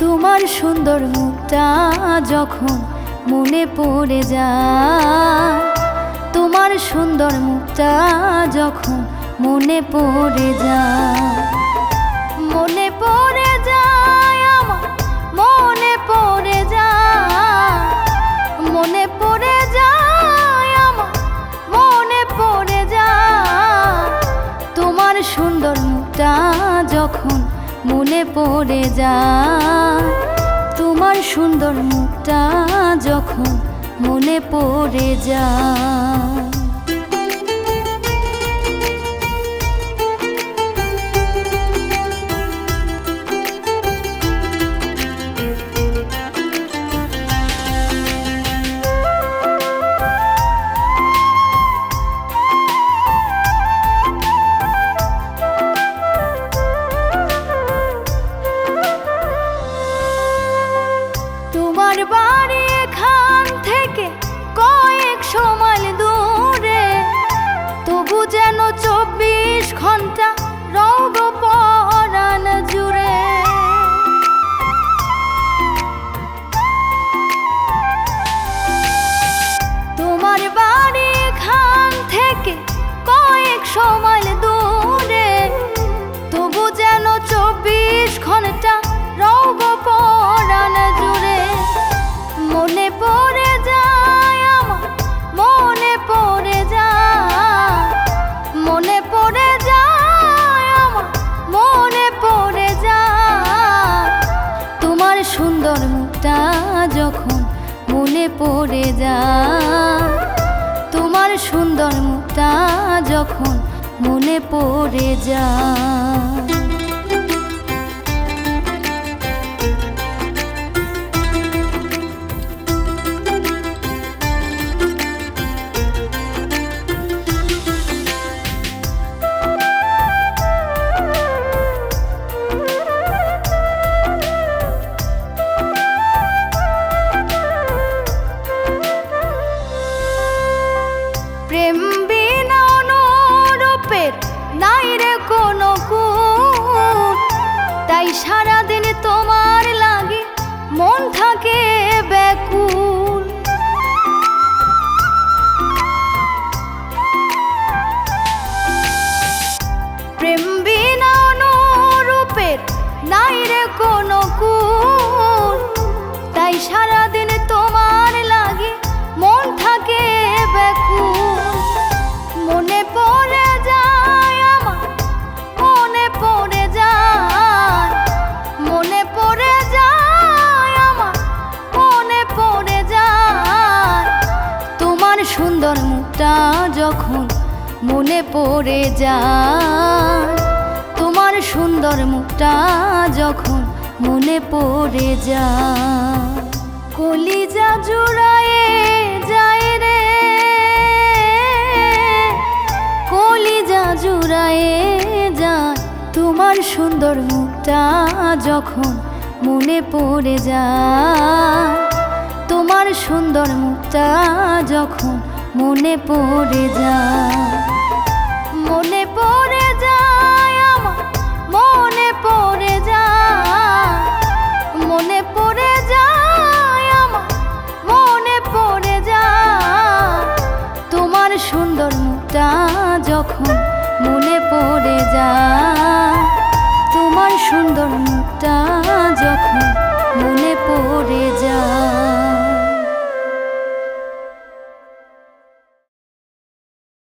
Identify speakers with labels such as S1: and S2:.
S1: তোমার সুন্দর মুখটা যখন মনে পড়ে যায়, তোমার সুন্দর মুখটা যখন মনে পড়ে যায়, মনে পড়ে যায় আমার, মনে পড়ে যায়, মনে পড়ে যায় আমার, মনে পড়ে যায়। তোমার সুন্দর মুখটা যখন মনে পড়ে যায়, তোমার সুন্দর মুখটা যখন মনে পড়ে যায়। তোমার বাড়ি এখান থেকে কয়েকশো মাইল দূরে, তবু যেন 24 ঘন্টা রব পরাণ জুড়ে। তোমার বাড়ি এখান থেকে কয়েকশো মাইল দূরে, তবু যেন 24 ঘন্টা রব পরাণ জুড়ে। মনে পড়ে যায় আমার, মনে পড়ে যায়, মনে পড়ে যায় আমার, মনে পড়ে যায়। তোমার সুন্দর মুখটা যখন মনে পড়ে যায়, তোমার সুন্দর মুখটা যখন মনে পড়ে যায়। প্রেম বিনা অনুরূপের নাই রে কোনো গুণ, তাই সারাদিন তোমার লাগি মন থাকে ব্যাকুল। প্রেম বিনা অনুরূপের নাই রে কোনো গুণ, তাই সারাদিন তোমার লাগি মন থাকে ব্যাকুল। মনে পড়ে যায় আমার, মনে পড়ে যায়, মনে পড়ে যায় আমার, মনে পড়ে যায়। তোমার সুন্দর মুখটা যখন মনে পড়ে যায়, তোমার সুন্দর মুখটা যখন মনে পড়ে যায়। কলিজা জুড়ায়ে যায় রে, কলিজা জুড়ায়ে যায়। তোমার সুন্দর মুখটা যখন মনে পড়ে যায়, তোমার সুন্দর মুখটা যখন মনে পড়ে যায়। মনে পড়ে যায় আমার, মনে পড়ে